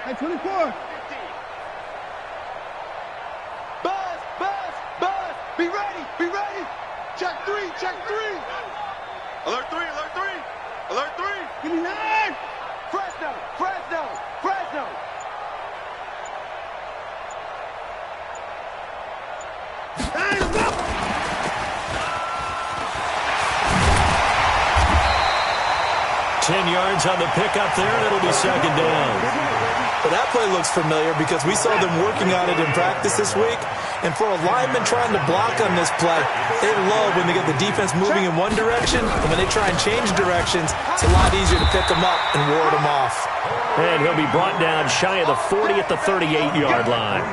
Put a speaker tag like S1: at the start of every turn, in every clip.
S1: At 24.
S2: Buzz, buzz, buzz. Be ready, be ready. Check three, check three. Alert three, alert three. Alert three.
S1: Give me 9.
S2: Fresno, Fresno, Fresno.
S3: Ten yards on the pickup there, and it'll be second down.
S4: Well, that play looks familiar because we saw them working on it in practice this week. And for a lineman trying to block on this play, they love when they get the defense moving in one direction. And when they try and change directions, it's a lot easier to pick them up and ward them off.
S3: And he'll be brought down shy of the 40 at the 38-yard line.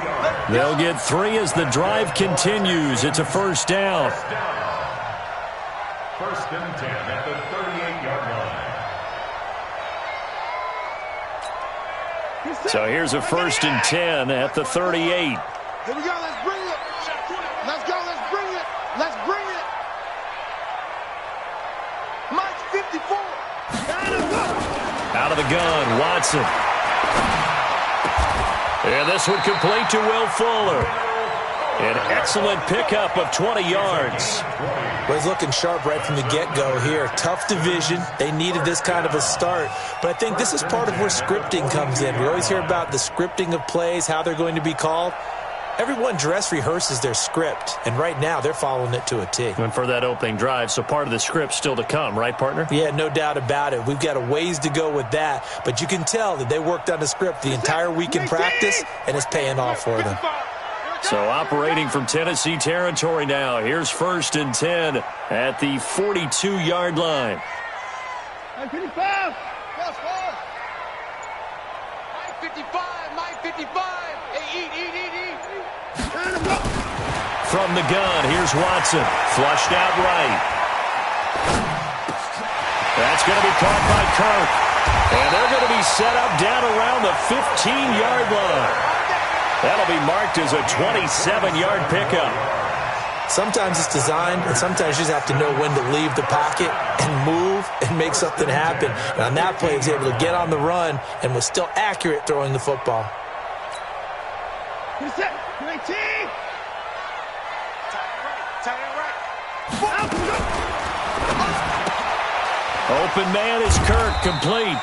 S3: They'll get 3 as the drive continues. It's a first down.
S5: First and 10 at the 38-yard line.
S3: So here's a first and 10 at the 38.
S2: Here we go, let's bring it. Let's go, let's bring it. Let's bring it. Mike 54.
S3: Out of the gun, Watson. And this one complete to Will Fuller. An excellent pickup of 20 yards.
S4: Well, he's looking sharp right from the get-go here. Tough division. They needed this kind of a start. But I think this is part of where scripting comes in. We always hear about the scripting of plays, how they're going to be called. Everyone dress rehearses their script, and right now they're following it to a T.
S3: And for that opening drive, so part of the script still to come, right, partner?
S4: Yeah, no doubt about it. We've got a ways to go with that, but you can tell that they worked on the script the entire week in practice, and it's paying off for them.
S3: So operating from Tennessee territory now. Here's first and 10 at the 42-yard line.
S1: 55.
S2: Fast, fast. Mike 55, Mike 55. Hey, eat.
S3: From the gun, here's Watson. Flushed out right. That's going to be caught by Kirk. And they're going to be set up down around the 15-yard line. That'll be marked as a 27-yard pickup.
S4: Sometimes it's designed, and sometimes you just have to know when to leave the pocket and move and make something happen. And on that play, he was able to get on the run and was still accurate throwing the football.
S1: Get set. 19.
S3: Open man is Kirk, complete.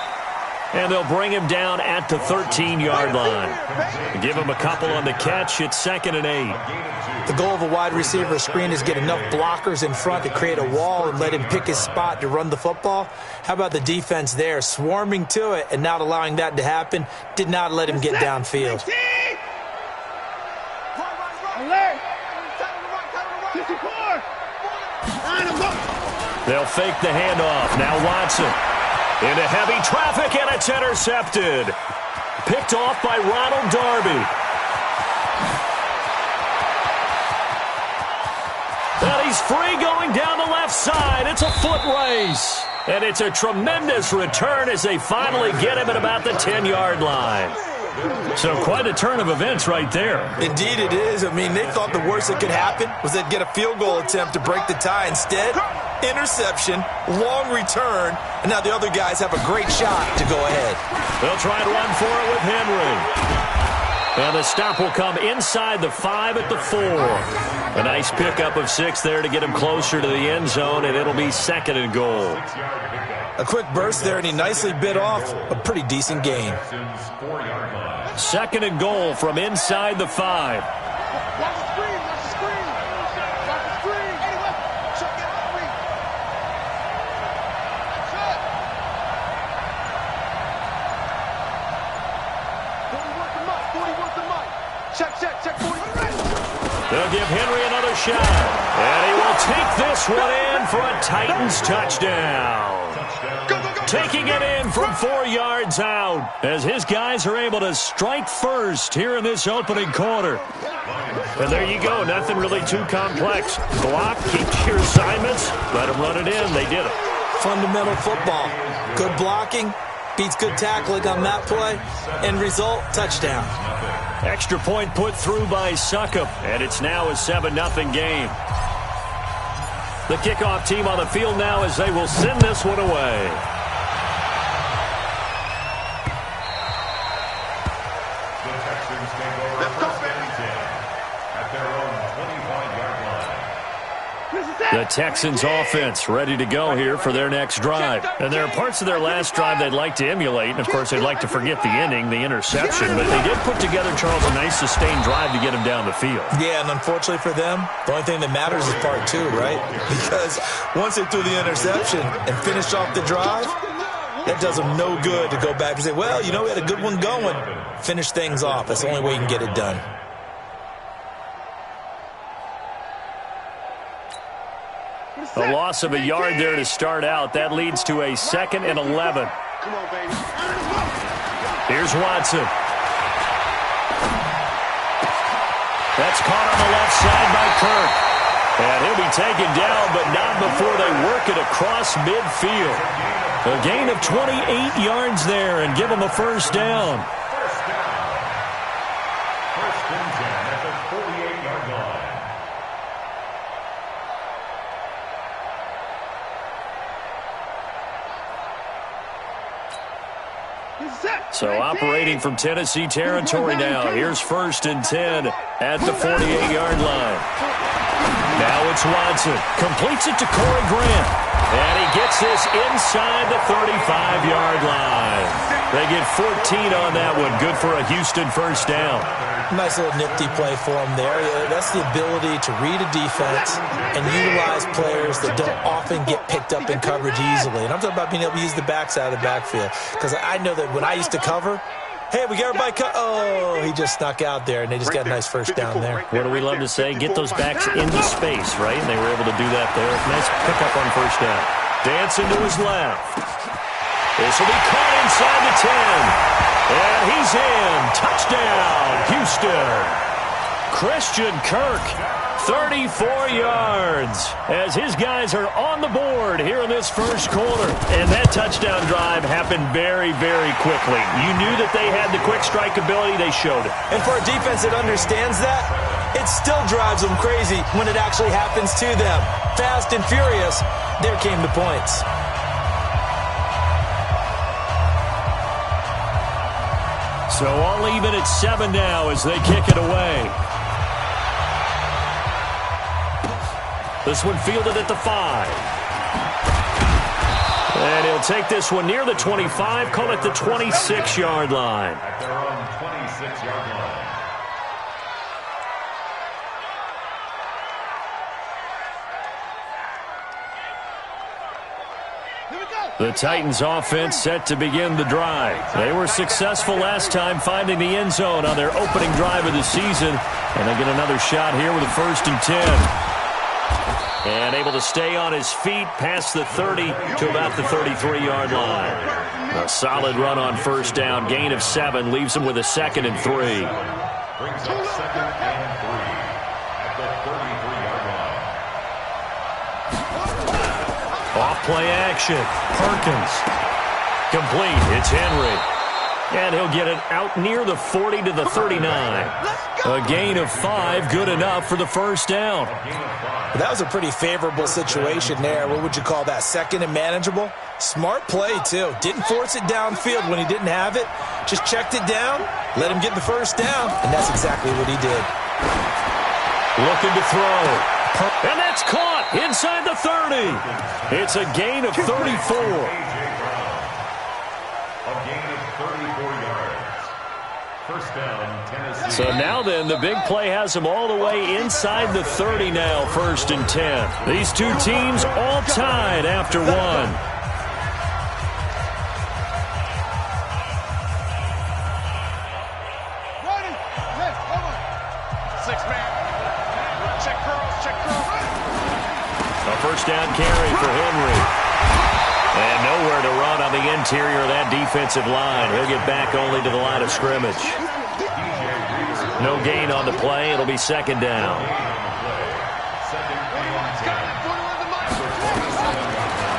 S3: And they'll bring him down at the 13-yard line. Give him a couple on the catch. It's 2nd and 8.
S4: The goal of a wide receiver screen is get enough blockers in front to create a wall and let him pick his spot to run the football. How about the defense there, swarming to it and not allowing that to happen? Did not let him get downfield.
S1: Alert. 54.
S3: They'll fake the handoff. Now Watson. Into heavy traffic, and it's intercepted. Picked off by Ronald Darby. And he's free going down the left side. It's a foot race. And it's a tremendous return as they finally get him at about the 10-yard line. So quite a turn of events right there.
S4: Indeed it is. I mean, they thought the worst that could happen was they'd get a field goal attempt to break the tie. Instead, interception, long return, and now the other guys have a great shot to go ahead.
S3: They'll try and run for it with Henry. And the stop will come inside the 5 at the 4. A nice pickup of 6 there to get him closer to the end zone, and it'll be 2nd and goal.
S4: A quick burst there, and he nicely bit off a pretty decent gain.
S3: 2nd and goal from inside the 5.
S2: Watch the screen, watch the screen. Watch the screen. Anyway, check it out. Shut. 40 worth the mic. Check, 40.
S3: They'll give Henry another shot. And he will take this one in for a Titans touchdown. Taking it in from 4 yards out as his guys are able to strike first here in this opening quarter. And there you go. Nothing really too complex. Block, keep your assignments, let them run it in. They did it.
S4: Fundamental football. Good blocking, beats good tackling on that play. End result, touchdown.
S3: Extra point put through by Succop, and it's now a 7-0 game. The kickoff team on the field now as they will send this one away. The Texans offense ready to go here for their next drive. And there are parts of their last drive they'd like to emulate. And, of course, they'd like to forget the inning, the interception. But they did put together, Charles, a nice sustained drive to get him down the field.
S4: Yeah, and unfortunately for them, the only thing that matters is part two, right? Because once they threw the interception and finished off the drive, that does them no good to go back and say, well, you know, we had a good one going. Finish things off. That's the only way you can get it done.
S3: A loss of a yard there to start out. That leads to a 2nd and 11.
S2: Come on, baby.
S3: Here's Watson. That's caught on the left side by Kirk. And he'll be taken down, but not before they work it across midfield. A gain of 28 yards there and give them a first down.
S5: First and 10 at the 48-yard line.
S3: So operating from Tennessee territory now. Here's 1st and 10 at the 48-yard line. Now it's Watson. Completes it to Corey Grant. And he gets this inside the 35-yard line. They get 14 on that one. Good for a Houston first down.
S4: Nice little nifty play for him there. That's the ability to read a defense and utilize players that don't often get picked up in coverage easily. And I'm talking about being able to use the backside of the backfield. Because I know that when I used to cover, hey, we got everybody oh, he just snuck out there, and they just got a nice first down there.
S3: What do we love to say? Get those backs into space, right? And they were able to do that there. Nice pickup on first down. Dancing to his left. This will be caught inside the 10. And he's in. Touchdown, Houston. Christian Kirk, 34 yards, as his guys are on the board here in this first quarter. And that touchdown drive happened very, very quickly. You knew that they had the quick strike ability. They showed it.
S4: And for a defense that understands that, it still drives them crazy when it actually happens to them. Fast and furious, there came the points.
S3: So all even at 7 now as they kick it away. This one fielded at the 5. And he'll take this one near the 25, call it the 26-yard line.
S5: At their own 26-yard line.
S3: The Titans offense set to begin the drive. They were successful last time finding the end zone on their opening drive of the season. And they get another shot here with a 1st and 10. And able to stay on his feet past the 30 to about the 33-yard line. A solid run on first down. Gain of 7 leaves him with a 2nd and 3.
S5: Brings up 2nd and 3 at the 33-yard line.
S3: Off play action. Perkins. Complete. It's Henry. And he'll get it out near the 40 to the 39. A gain of 5, good enough for the first down.
S4: That was a pretty favorable situation there. What would you call that? 2nd and manageable? Smart play, too. Didn't force it downfield when he didn't have it. Just checked it down, let him get the first down, and that's exactly what he did.
S3: Looking to throw. And that's caught inside the 30. It's a gain of 34.
S5: A gain of 34 yards. First down, Tennessee.
S3: So now then, the big play has them all the way inside the 30 now, 1st and 10. These two teams all tied after 1. First down carry for Henry. And nowhere to run on the interior of that defensive line. He'll get back only to the line of scrimmage. No gain on the play. It'll be 2nd down.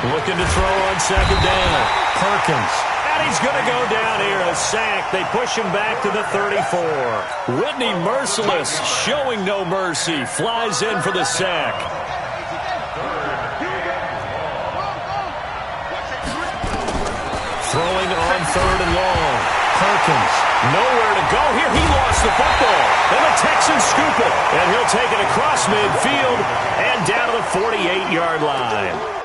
S3: Looking to throw on 2nd down. Perkins. And he's going to go down here. A sack. They push him back to the 34. Whitney Merciless showing no mercy. Flies in for the sack. Throwing on 3rd and long. Perkins. Nowhere to go here. He lost the football. And the Texans scoop it. And he'll take it across midfield and down to the 48-yard line.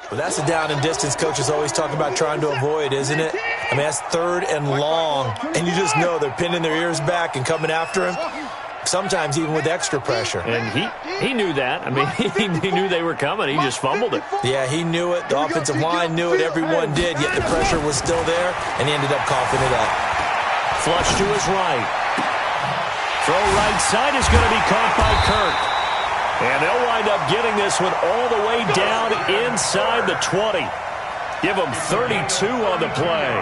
S4: Well, that's a down and distance coaches always talk about trying to avoid, isn't it? I mean, that's 3rd and long, and you just know they're pinning their ears back and coming after him, sometimes even with extra pressure.
S3: And he knew that. I mean, he knew they were coming. He just fumbled it.
S4: Yeah, he knew it. The offensive line knew it. Everyone did, yet the pressure was still there, and he ended up coughing it up.
S3: Flush to his right. Throw right side is going to be caught by Kirk. And they'll wind up getting this one all the way down inside the 20. Give them 32 on the play.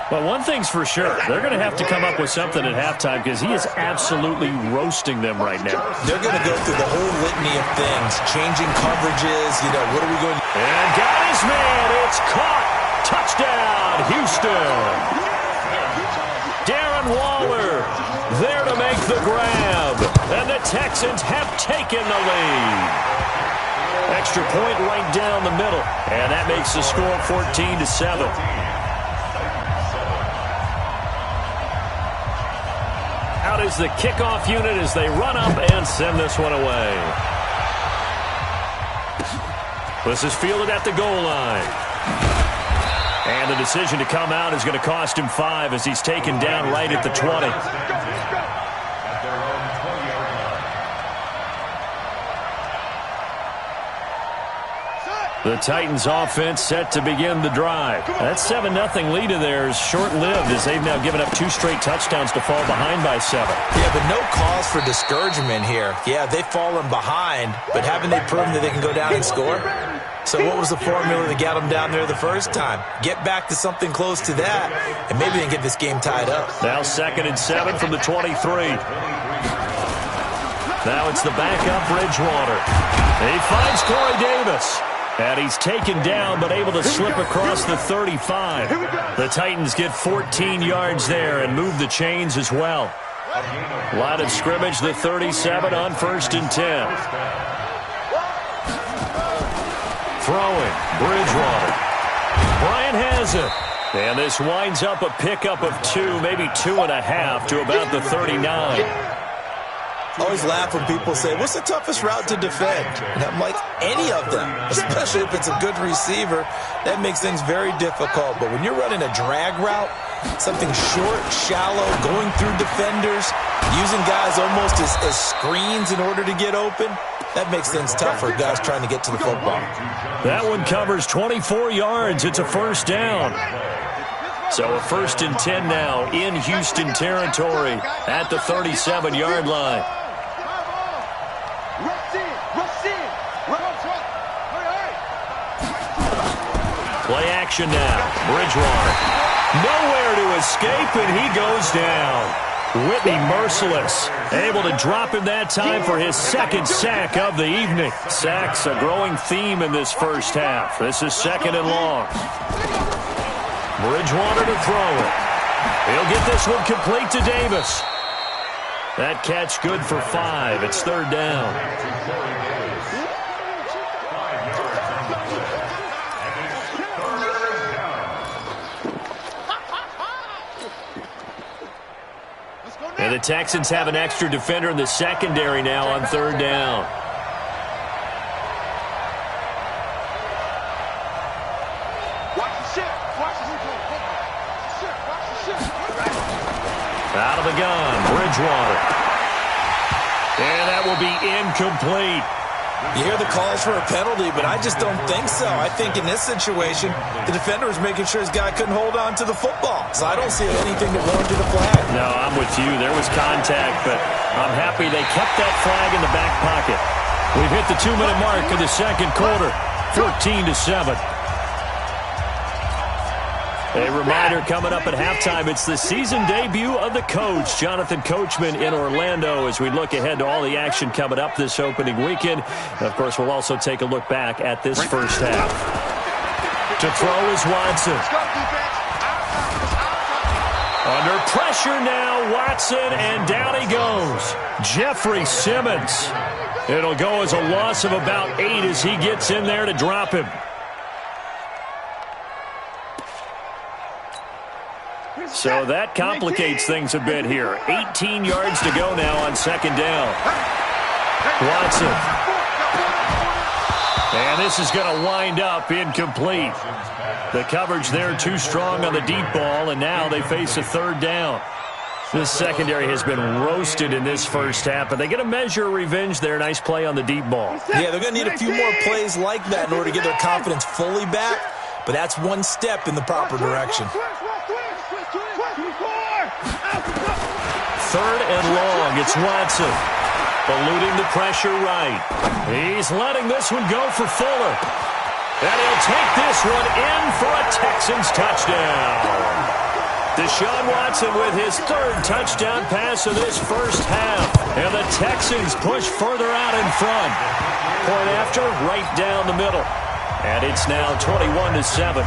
S3: But one thing's for sure, they're going to have to come up with something at halftime because he is absolutely roasting them right now.
S4: They're going to go through the whole litany of things, changing coverages, what are we going to do?
S3: And got his man. It's caught. Touchdown, Houston. Darren Waller there to make the grab. And the Texans have taken the lead. Extra point right down the middle. And that makes the score 14-7. Out is the kickoff unit as they run up and send this one away. This is fielded at the goal line. And the decision to come out is going to cost him 5 as he's taken down right at the 20. The Titans offense set to begin the drive. That 7-0 lead of theirs short-lived as they've now given up 2 straight touchdowns to fall behind by 7.
S4: Yeah, but no cause for discouragement here. Yeah, they've fallen behind, but haven't they proven that they can go down and score? So what was the formula that got them down there the first time? Get back to something close to that, and maybe they can get this game tied up.
S3: Now 2nd and 7 from the 23. Now it's the backup Bridgewater. He finds Corey Davis. And he's taken down but able to slip across the 35. The Titans get 14 yards there and move the chains as well. Line of scrimmage, the 37 on 1st and 10. Throwing, Bridgewater. Bryant has it. And this winds up a pickup of 2, maybe 2.5 to about the 39.
S4: I always laugh when people say, what's the toughest route to defend? And I'm like, any of them, especially if it's a good receiver. That makes things very difficult. But when you're running a drag route, something short, shallow, going through defenders, using guys almost as screens in order to get open, that makes things tough for guys trying to get to the football.
S3: That one covers 24 yards. It's a first down. So a 1st and 10 now in Houston territory at the 37-yard line. Play action now. Bridgewater. Nowhere to escape, and he goes down. Whitney merciless. Able to drop him that time for his 2nd sack of the evening. Sacks a growing theme in this first half. This is 2nd and long. Bridgewater to throw it. He'll get this one complete to Davis. That catch good for 5. It's 3rd down. And the Texans have an extra defender in the secondary now on 3rd down. Out of the gun, Bridgewater. And that will be incomplete.
S4: You hear the calls for a penalty, but I just don't think so. I think in this situation, the defender was making sure his guy couldn't hold on to the football. So I don't see anything that warranted a flag.
S3: No, I'm with you. There was contact, but I'm happy they kept that flag in the back pocket. We've hit the 2-minute mark of the 2nd quarter, 14-7. A reminder coming up at halftime, it's the season debut of the coach, Jonathan Coachman in Orlando, as we look ahead to all the action coming up this opening weekend. And of course, we'll also take a look back at this first half. To throw is Watson. Under pressure now, Watson, and down he goes. Jeffrey Simmons. It'll go as a loss of about 8 as he gets in there to drop him. So that complicates things a bit here. 18 yards to go now on second down. Watson. And this is going to wind up incomplete. The coverage there too strong on the deep ball, and now they face a third down. This secondary has been roasted in this first half, but they get a measure of revenge there. Nice play on the deep ball.
S4: Yeah, they're going to need a few more plays like that in order to get their confidence fully back, but that's one step in the proper direction.
S3: Third and long, it's Watson. Eluding the pressure right. He's letting this one go for Fuller. And he'll take this one in for a Texans touchdown. Deshaun Watson with his third touchdown pass of this first half. And the Texans push further out in front. Point after, right down the middle. And it's now 21-7.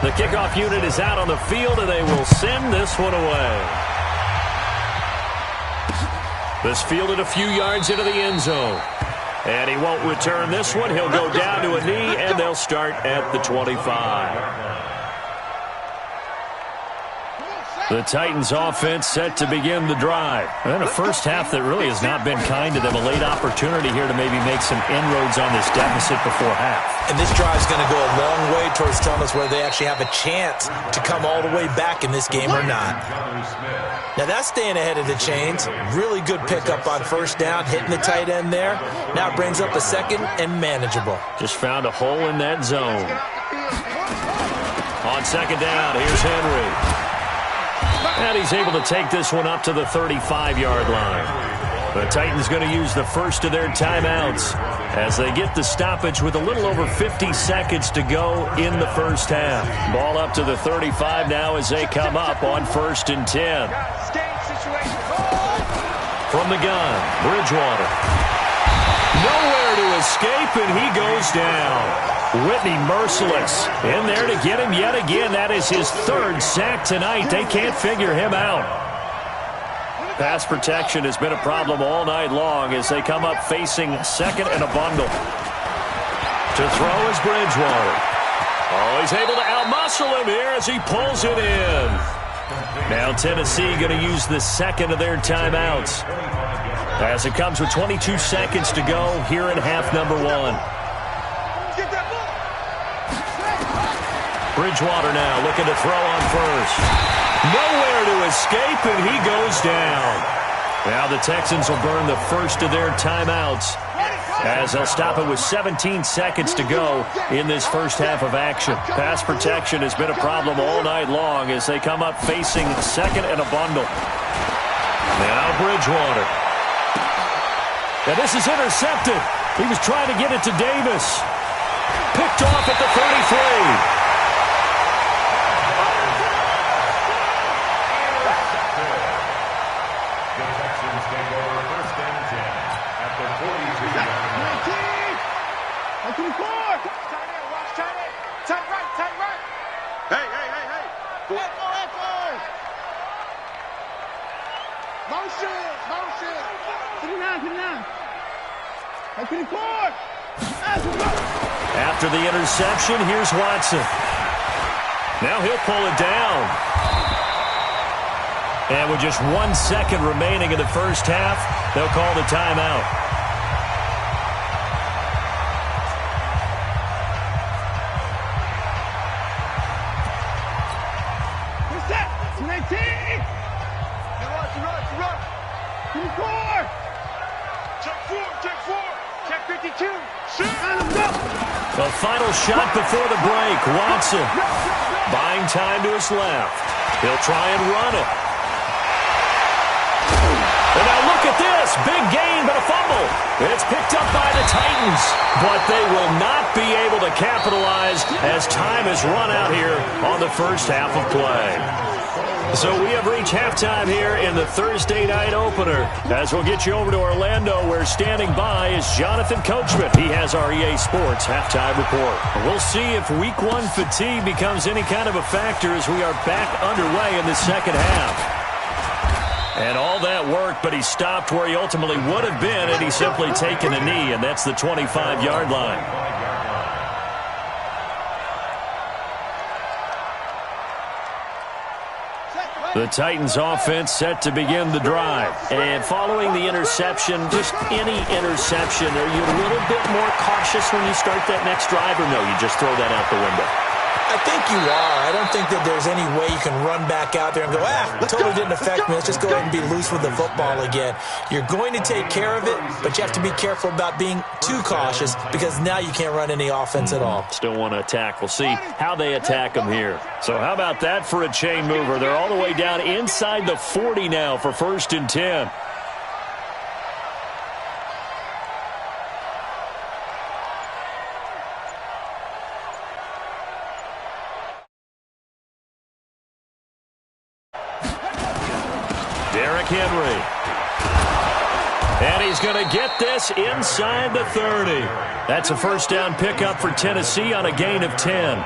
S3: The kickoff unit is out on the field, and they will send this one away. This fielded a few yards into the end zone. And he won't return this one. He'll go down to a knee, and they'll start at the 25. The Titans offense set to begin the drive. And a first half that really has not been kind to them. A late opportunity here to maybe make some inroads on this deficit before half.
S4: And this drive is going to go a long way towards telling us whether they actually have a chance to come all the way back in this game or not. Now that's staying ahead of the chains. Really good pickup on first down, hitting the tight end there. Now it brings up a second and manageable.
S3: Just found a hole in that zone. On second down, here's Henry. And he's able to take this one up to the 35-yard line. The Titans going to use the first of their timeouts as they get the stoppage with a little over 50 seconds to go in the first half. Ball up to the 35 now as they come up on 1st and 10. From the gun, Bridgewater. Nowhere to escape, and he goes down. Whitney merciless in there to get him yet again. That is his third sack tonight. They can't figure him out. Pass protection has been a problem all night long as they come up facing second and a bundle. To throw is Bridgewater. Oh, he's able to outmuscle him here as he pulls it in. Now Tennessee going to use the second of their timeouts as it comes with 22 seconds to go here in half number 1. Bridgewater now looking to throw on first. Nowhere to escape, and he goes down. Now the Texans will burn the first of their timeouts as they'll stop it with 17 seconds to go in this first half of action. Pass protection has been a problem all night long as they come up facing second and a bundle. Now Bridgewater. And this is intercepted. He was trying to get it to Davis. Picked off at the 33. After the interception, here's Watson. Now he'll pull it down. And with just 1 second remaining in the first half, they'll call the timeout. The final shot before the break. Watson buying time to his left. He'll try and run it. And now look at this. Big gain, but a fumble. It's picked up by the Titans. But they will not be able to capitalize as time has run out here on the first half of play. So we have reached halftime here in the Thursday night opener. As we'll get you over to Orlando, where standing by is Jonathan Coachman. He has our EA Sports halftime report. We'll see if Week 1 fatigue becomes any kind of a factor as we are back underway in the second half. And all that work, but he stopped where he ultimately would have been had he simply taken a knee, and that's the 25-yard line. The Titans offense set to begin the drive. And following the interception, just any interception, are you a little bit more cautious when you start that next drive, or no, you just throw that out the window?
S4: I think you are. I don't think that there's any way you can run back out there and go, it totally didn't affect me. Let's just go ahead and be loose with the football again. You're going to take care of it, but you have to be careful about being too cautious because now you can't run any offense at all.
S3: Still want to attack. We'll see how they attack them here. So how about that for a chain mover? They're all the way down inside the 40 now for 1st and 10. Henry. And he's going to get this inside the 30. That's a first down pickup for Tennessee on a gain of 10.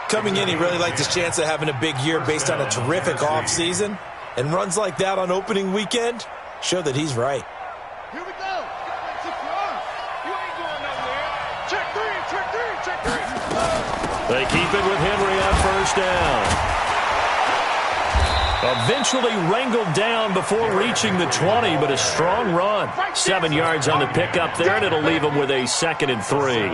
S4: Coming in, he really liked his chance of having a big year based on a terrific offseason. And runs like that on opening weekend show that he's right.
S1: Here we go. You ain't going nowhere. Check three.
S3: They keep it with Henry on first down. Eventually wrangled down before reaching the 20, but a strong run. 7 yards on the pickup there, and it'll leave him with a 2nd and 3.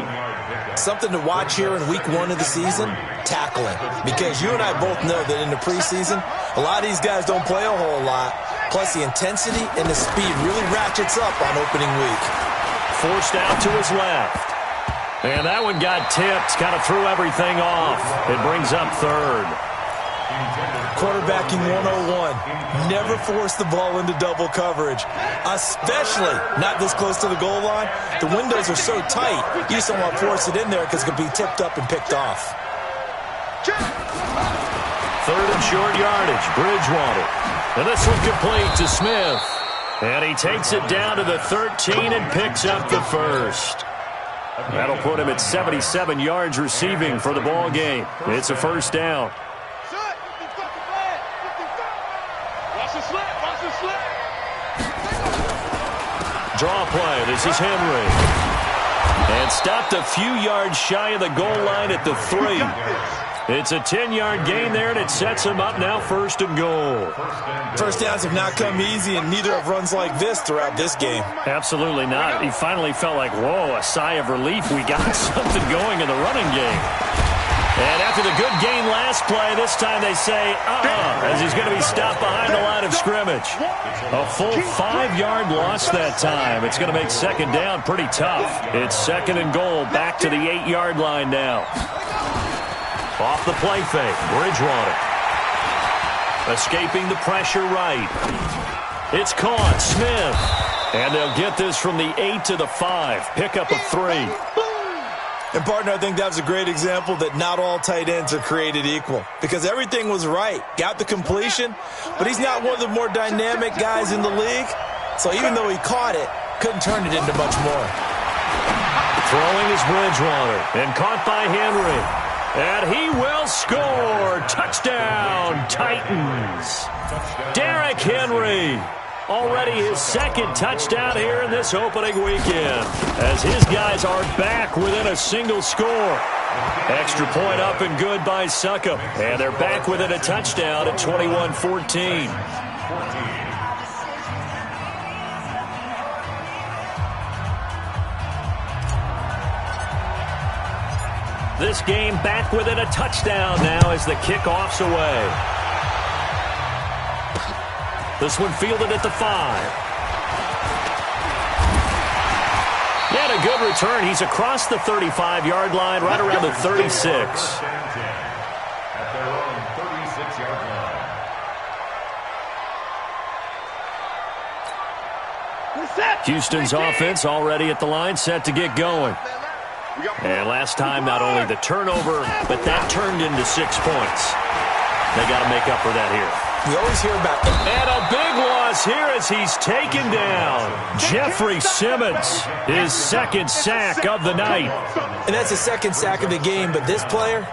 S4: Something to watch here in week 1 of the season, tackling. Because you and I both know that in the preseason, a lot of these guys don't play a whole lot. Plus, the intensity and the speed really ratchets up on opening week.
S3: Forced out to his left. And that one got tipped, kind of threw everything off. It brings up 3rd.
S4: Quarterbacking 101. Never force the ball into double coverage, especially not this close to the goal line. The windows are so tight, you just don't want to force it in there because it could be tipped up and picked off.
S3: 3rd and short yardage, Bridgewater. And this one complete to Smith. And he takes it down to the 13 and picks up the 1st. That'll put him at 77 yards receiving for the ball game. It's a first down. Draw play. This is Henry. And stopped a few yards shy of the goal line at the 3. It's a 10-yard gain there, and it sets him up now 1st and goal.
S4: First downs have not come easy, and neither have runs like this throughout this game.
S3: Absolutely not. He finally felt like, whoa, a sigh of relief. We got something going in the running game. And after the good gain last play, this time they say, as he's going to be stopped behind the line of scrimmage. A full 5-yard loss that time. It's going to make 2nd down pretty tough. It's 2nd and goal, back to the 8-yard line now. Off the play fake, Bridgewater. Escaping the pressure right. It's caught, Smith. And they'll get this from the 8 to the 5. Pickup of 3.
S4: And, partner, I think that was a great example that not all tight ends are created equal because everything was right. Got the completion, but he's not one of the more dynamic guys in the league. So even though he caught it, couldn't turn it into much more.
S3: Throwing is Bridgewater and caught by Henry. And he will score. Touchdown, Titans. Derrick Henry. Already his 2nd touchdown here in this opening weekend as his guys are back within a single score. Extra point up and good by Succop. And they're back within a touchdown at 21-14. This game back within a touchdown now as the kickoff's away. This one fielded at the 5. And a good return. He's across the 35-yard line, right around the 36.
S5: At their own 36-yard line.
S3: Houston's offense already at the line, set to get going. And last time, not only the turnover, but that turned into 6 points. They got to make up for that here.
S4: We always hear about it.
S3: And a big loss here as he's taken down. Jeffrey Simmons, his second sack of the night.
S4: And that's the second sack of the game, but this player,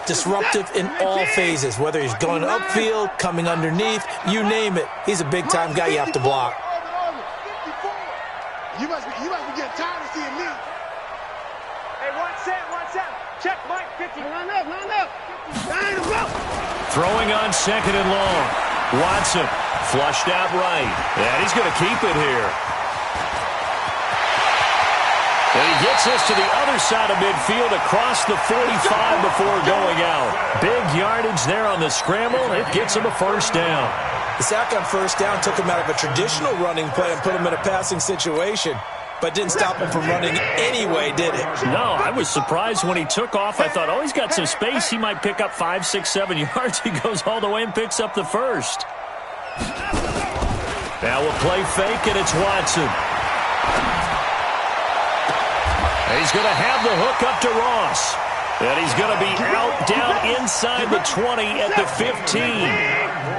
S4: disruptive in all phases, whether he's going upfield, coming underneath, you name it. He's a big-time guy you have to block.
S2: You must be getting tired of seeing me.
S1: Hey, one set. Check, Mike, 50. Line up.
S3: Throwing on second and long. Watson flushed out right. And he's going to keep it here. And he gets this to the other side of midfield across the 45 before going out. Big yardage there on the scramble. It gets him a first down.
S4: The sack on first down took him out of a traditional running play and put him in a passing situation, but didn't stop him from running anyway, did it?
S3: No, I was surprised when he took off. I thought, oh, he's got some space. He might pick up 5, 6, 7 yards. He goes all the way and picks up the first. Now we'll play fake, and it's Watson. He's going to have the hook up to Ross. And he's going to be out down inside the 20 at the 15.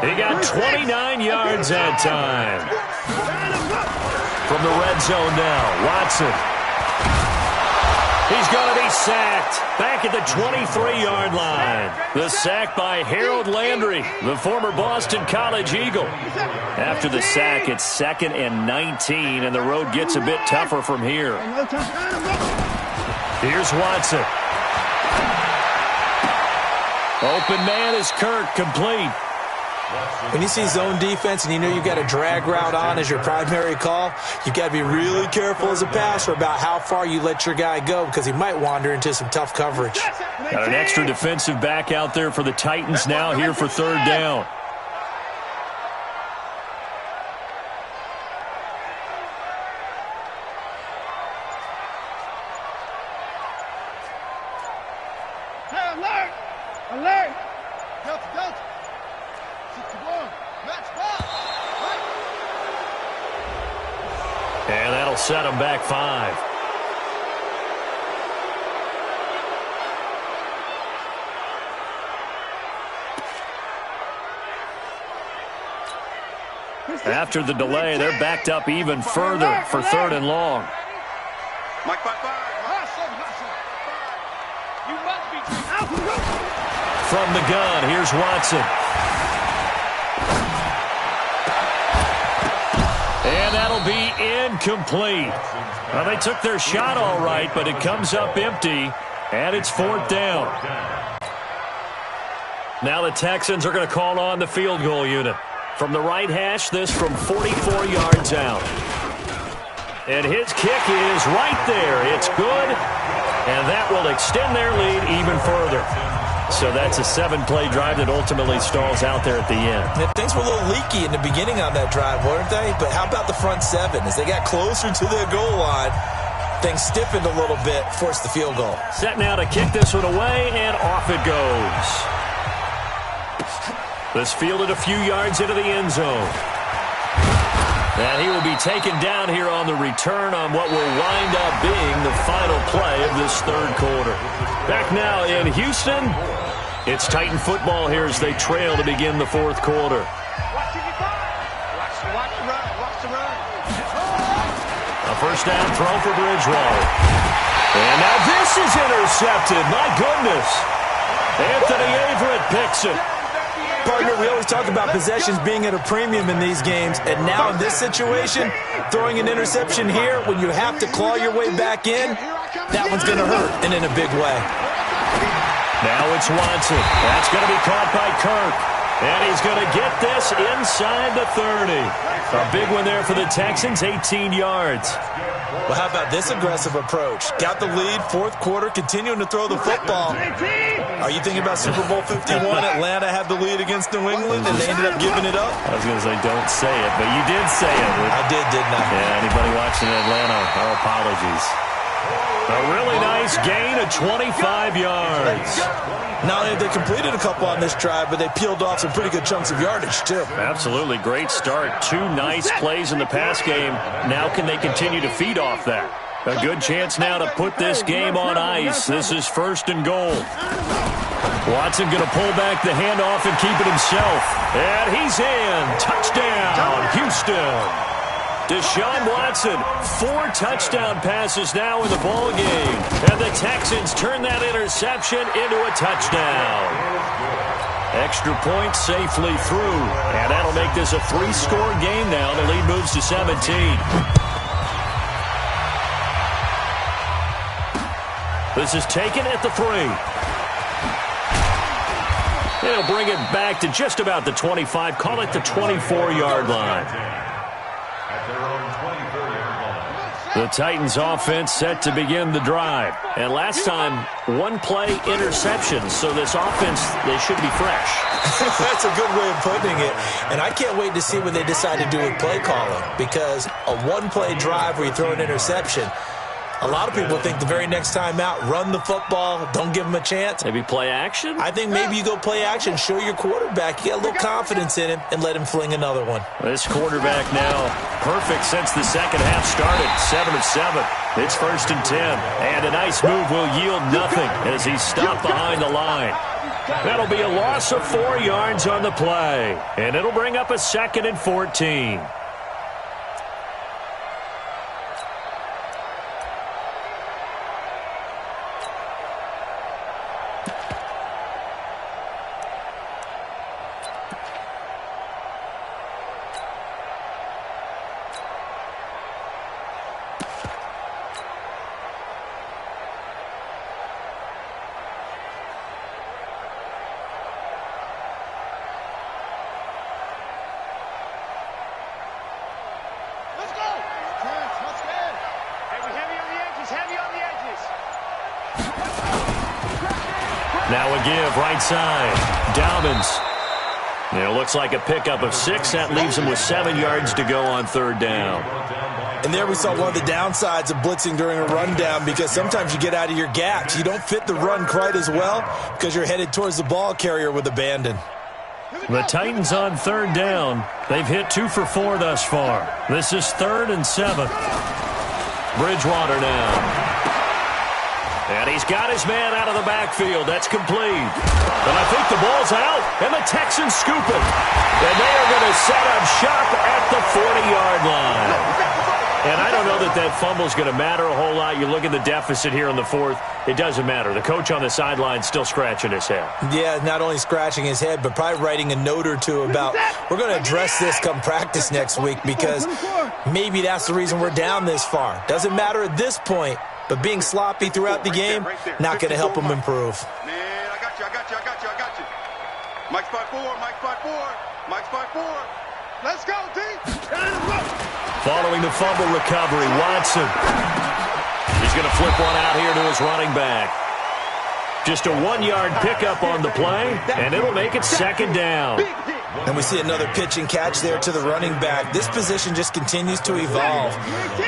S3: He got 29 yards that time. From the red zone now, Watson. He's going to be sacked back at the 23-yard line. The sack by Harold Landry, the former Boston College Eagle. After the sack, it's 2nd and 19, and the road gets a bit tougher from here. Here's Watson. Open man is Kirk, complete.
S4: When you see zone defense and you know you've got a drag route on as your primary call, you've got to be really careful as a passer about how far you let your guy go because he might wander into some tough coverage.
S3: Got an extra defensive back out there for the Titans now here for third down.
S1: Alert!
S2: Delta. 61. Match ball.
S3: And that'll set him back 5. After the delay, they're backed up even further for third and long.
S2: Mike, 5.
S1: You must be out.
S3: From the gun, here's Watson. And that'll be incomplete. Well, they took their shot all right, but it comes up empty, and it's 4th down. Now the Texans are going to call on the field goal unit. From the right hash, this from 44 yards out. And his kick is right there. It's good, and that will extend their lead even further. So that's a 7-play drive that ultimately stalls out there at the end.
S4: Yeah, things were a little leaky in the beginning on that drive, weren't they? But how about the front 7? As they got closer to their goal line, things stiffened a little bit, forced the field goal.
S3: Set now to kick this one away, and off it goes. This fielded a few yards into the end zone. And he will be taken down here on the return on what will wind up being the final play of this third quarter. Back now in Houston, it's Titan football here as they trail to begin the fourth quarter.
S1: Watch the run.
S3: A first down throw for Bridgewater. And now this is intercepted. My goodness. Anthony Averett picks it.
S4: Partner, we always talk about possessions being at a premium in these games, and now in this situation, throwing an interception here when you have to claw your way back in, that one's going to hurt, and in a big way.
S3: Now it's Watson. That's going to be caught by Kirk. And he's going to get this inside the 30. A big one there for the Texans, 18 yards.
S4: Well, how about this aggressive approach? Got the lead, fourth quarter, continuing to throw the football. Are you thinking about Super Bowl 51? Atlanta had the lead against New England, and they ended up giving it up?
S3: I was going to say don't say it, but you did say it.
S4: I did, didn't I?
S3: Yeah, anybody watching Atlanta, our apologies. A really nice gain of 25 yards.
S4: Not only have they completed a couple on this drive, but they peeled off some pretty good chunks of yardage, too.
S3: Absolutely. Great start. 2 nice plays in the pass game. Now can they continue to feed off that? A good chance now to put this game on ice. This is 1st and goal. Watson going to pull back the handoff and keep it himself. And he's in. Touchdown, Houston. Deshaun Watson, 4 touchdown passes now in the ballgame. And the Texans turn that interception into a touchdown. Extra point safely through. And that'll make this a 3-score game now. The lead moves to 17. This is taken at the 3. They'll bring it back to just about the 25. Call it the 24-yard line. The Titans offense set to begin the drive. And last time, 1-play interception. So this offense, they should be fresh.
S4: That's a good way of putting it. And I can't wait to see what they decide to do with play calling. Because a 1-play drive where you throw an interception, a lot of people think the very next time out, run the football, don't give him a chance.
S3: Maybe play action?
S4: I think maybe you go play action, show your quarterback, you get a little confidence in him, and let him fling another one.
S3: This quarterback now perfect since the second half started, 7 of 7. It's 1st and 10, and a nice move will yield nothing as he's stopped behind the line. That'll be a loss of 4 yards on the play, and it'll bring up a 2nd and 14. Now a give, right side. Dobbins. It looks like a pickup of 6. That leaves him with 7 yards to go on 3rd down.
S4: And there we saw one of the downsides of blitzing during a rundown, because sometimes you get out of your gaps. You don't fit the run quite as well because you're headed towards the ball carrier with abandon.
S3: The Titans on 3rd down. They've hit 2 for 4 thus far. This is 3rd and 7. Bridgewater now. And he's got his man out of the backfield. That's complete. And I think the ball's out, and the Texans scoop it. And they are going to set up shop at the 40-yard line. And I don't know that that fumble's going to matter a whole lot. You look at the deficit here in the 4th. It doesn't matter. The coach on the sideline still scratching his head.
S4: Yeah, not only scratching his head, but probably writing a note or two about, we're going to address this come practice next week, because maybe that's the reason we're down this far. Doesn't matter at this point. But being sloppy throughout the game, not going to help him improve.
S2: Man, I got you. Mike's 5-4, Mike's 5-4, Mike's 5-4.
S1: Let's go, D.
S3: Following the fumble recovery, Watson. He's going to flip one out here to his running back. Just a 1-yard pickup on the play, and it'll make it 2nd down.
S4: And we see another pitch and catch there to the running back. This position just continues to evolve.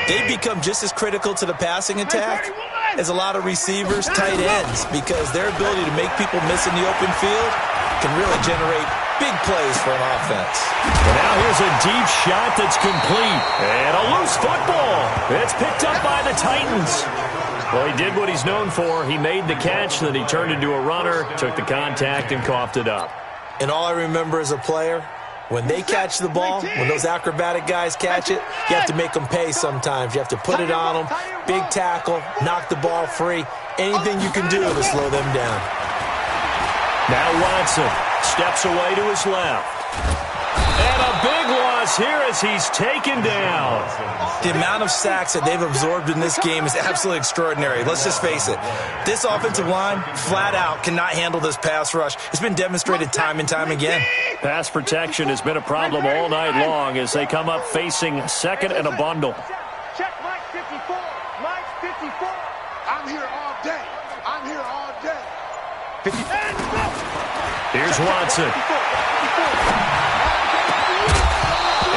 S4: They become just as critical to the passing attack as a lot of receivers, tight ends, because their ability to make people miss in the open field can really generate big plays for an offense.
S3: And now here's a deep shot that's complete. And a loose football. It's picked up by the Titans. Well, he did what he's known for. He made the catch, then he turned into a runner, took the contact, and coughed it up.
S4: And all I remember as a player, when they catch the ball, when those acrobatic guys catch it, you have to make them pay sometimes. You have to put it on them, big tackle, knock the ball free, anything you can do to slow them down.
S3: Now Watson steps away to his left. And a big loss here as he's taken down.
S4: The amount of sacks that they've absorbed in this game is absolutely extraordinary. Let's just face it. This offensive line, flat out, cannot handle this pass rush. It's been demonstrated time and time again.
S3: Pass protection has been a problem all night long as they come up facing 2nd and a bundle.
S1: Check Mike 54. Mike 54. I'm here all day. I'm here all day.
S3: Here's Watson.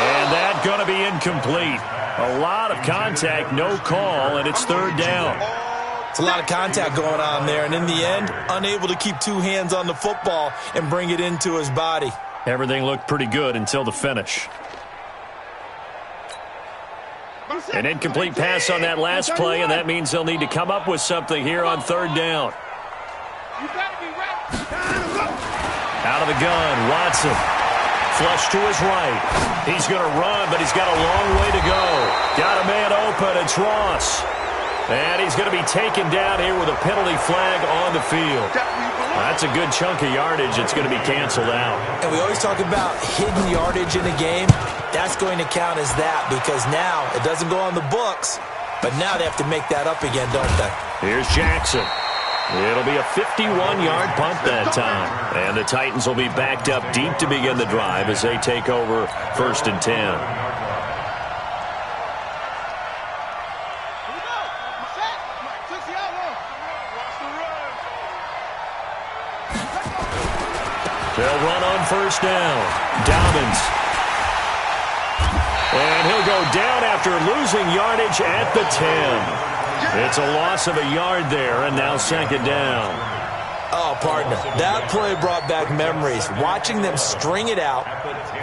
S3: And that's going to be incomplete. A lot of contact, no call, and it's 3rd down.
S4: It's a lot of contact going on there, and in the end, unable to keep 2 hands on the football and bring it into his body.
S3: Everything looked pretty good until the finish. An incomplete pass on that last play, and that means they'll need to come up with something here on 3rd down.
S1: You better be ready.
S3: Out of the gun, Watson. Flush to his right. He's going to run, but he's got a long way to go. Got a man open. It's Ross. And he's going to be taken down here with a penalty flag on the field. That's a good chunk of yardage. It's going to be canceled out.
S4: And we always talk about hidden yardage in a game. That's going to count as that because now it doesn't go on the books, but now they have to make that up again, don't they?
S3: Here's Jackson. It'll be a 51-yard punt that time. And the Titans will be backed up deep to begin the drive as they take over 1st and 10. They'll run on 1st down. Dobbins. And he'll go down after losing yardage at the 10. It's a loss of a yard there, and now 2nd down.
S4: Oh, partner, that play brought back memories. Watching them string it out,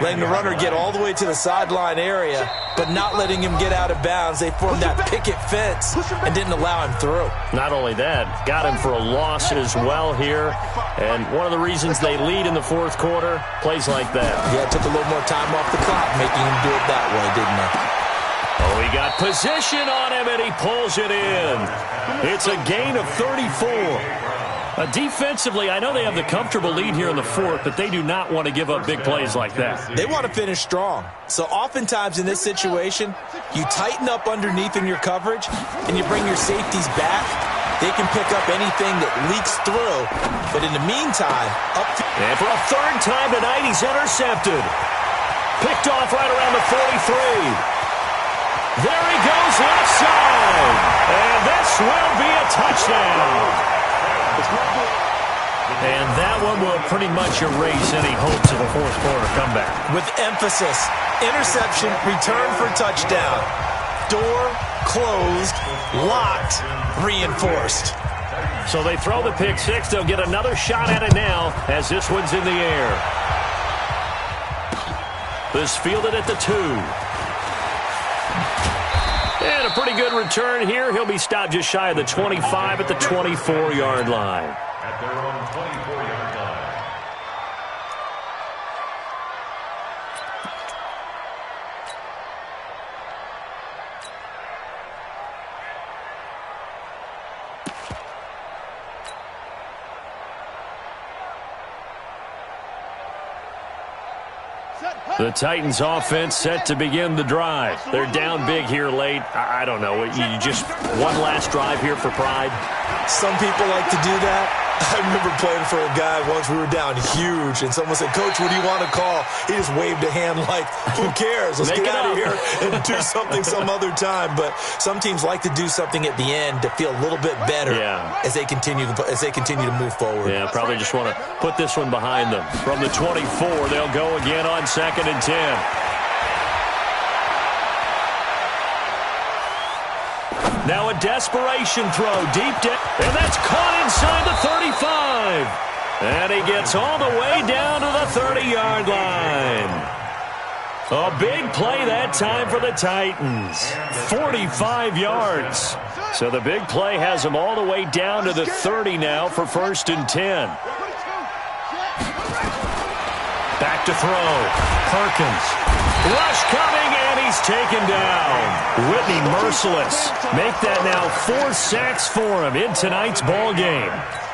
S4: letting the runner get all the way to the sideline area, but not letting him get out of bounds. They formed that picket fence and didn't allow him through.
S3: Not only that, got him for a loss as well here. And one of the reasons they lead in the 4th quarter, plays like that.
S4: Yeah, it took a little more time off the clock, making him do it that way, didn't it?
S3: Oh, he got position on him, and he pulls it in. It's a gain of 34. Defensively, I know they have the comfortable lead here in the 4th, but they do not want to give up big plays like that.
S4: They want to finish strong. So oftentimes in this situation, you tighten up underneath in your coverage, and you bring your safeties back. They can pick up anything that leaks through. But in the meantime,
S3: and for a 3rd time tonight, he's intercepted. Picked off right around the 43. There he goes left side. And this will be a touchdown. And that one will pretty much erase any hopes of a 4th quarter comeback.
S4: With emphasis, interception, return for touchdown. Door closed, locked, reinforced.
S3: So they throw the pick 6. They'll get another shot at it now as this one's in the air. This fielded at the 2. And a pretty good return here. He'll be stopped just shy of the 25 at the 24-yard line.
S5: At their own 24-yard line.
S3: The Titans offense set to begin the drive. They're down big here late. I don't know. You just one last drive here for pride?
S4: Some people like to do that. I remember playing for a guy once. We were down huge, and someone said, "Coach, what do you want to call?" He just waved a hand like, who cares? Let's get out of here and do something some other time. But some teams like to do something at the end to feel a little bit better as they continue to move forward.
S3: Yeah, probably just want to put this one behind them. From the 24, they'll go again on 2nd and 10. Now a desperation throw deep down, and that's caught inside the 35. And he gets all the way down to the 30-yard line. A big play that time for the Titans. 45 yards. So the big play has them all the way down to the 30 now for 1st and 10. Back to throw. Perkins. Rush coming, and he's taken down. Whitney merciless. Make that now 4 sacks for him in tonight's ball game.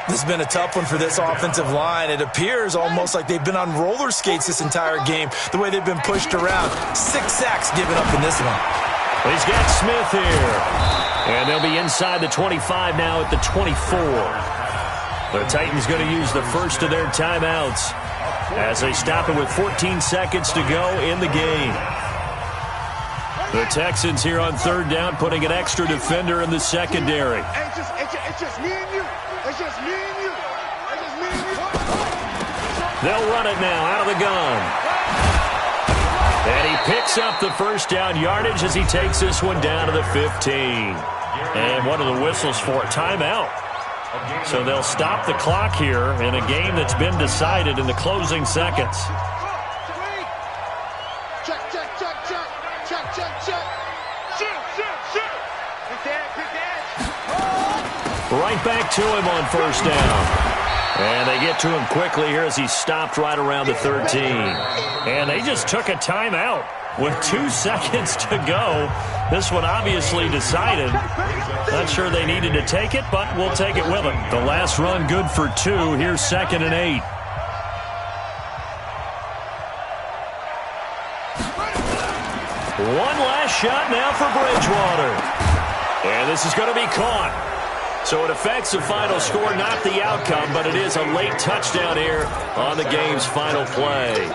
S4: This has been a tough one for this offensive line. It appears almost like they've been on roller skates this entire game, the way they've been pushed around. 6 sacks given up in this one.
S3: He's got Smith here. And they'll be inside the 25 now at the 24. The Titans going to use the first of their timeouts as they stop it with 14 seconds to go in the game. The Texans here on 3rd down, putting an extra defender in the secondary.
S1: It's just me and you. It's just me and you. It's just me and you.
S3: They'll run it now out of the gun. And he picks up the 1st down yardage as he takes this one down to the 15. And one of the whistles for a timeout. So they'll stop the clock here in a game that's been decided in the closing seconds.
S1: Check. Shoot. Good dad.
S3: Right back to him on 1st down. And they get to him quickly here as he stopped right around the 13. And they just took a timeout with 2 seconds to go. This one obviously decided. Not sure they needed to take it, but we'll take it with them. The last run good for 2. Here's 2nd and 8. One last shot now for Bridgewater. And this is going to be caught. So it affects the final score, not the outcome, but it is a late touchdown here on the game's final play.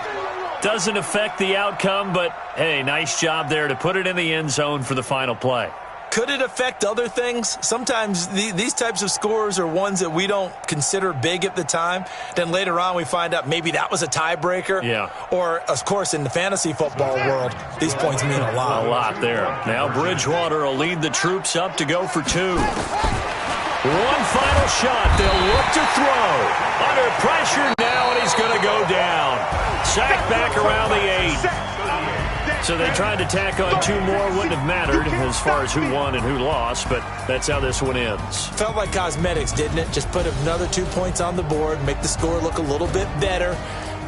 S3: Doesn't affect the outcome, but, hey, nice job there to put it in the end zone for the final play.
S4: Could it affect other things? Sometimes these types of scores are ones that we don't consider big at the time. Then later on we find out maybe that was a tiebreaker.
S3: Yeah.
S4: Or, of course, in the fantasy football world, these points mean a lot.
S3: A lot there. Now Bridgewater will lead the troops up to go for 2. One final shot. They'll look to throw. Under pressure now, and he's going to go down. Sacked back around the 8. So they tried to tack on 2 more. Wouldn't have mattered as far as who won and who lost, but that's how this one ends.
S4: Felt like cosmetics, didn't it? Just put another 2 points on the board, make the score look a little bit better.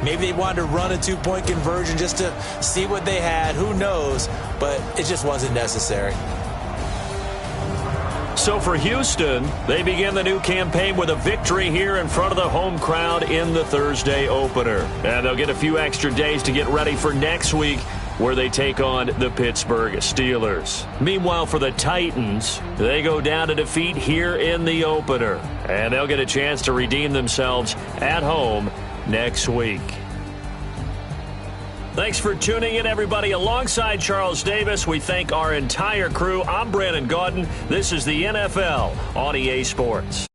S4: Maybe they wanted to run a 2-point conversion just to see what they had. Who knows? But it just wasn't necessary.
S3: So for Houston, they begin the new campaign with a victory here in front of the home crowd in the Thursday opener. And they'll get a few extra days to get ready for next week, where they take on the Pittsburgh Steelers. Meanwhile, for the Titans, they go down to defeat here in the opener. And they'll get a chance to redeem themselves at home next week. Thanks for tuning in, everybody. Alongside Charles Davis, we thank our entire crew. I'm Brandon Gaudin. This is the NFL on EA Sports.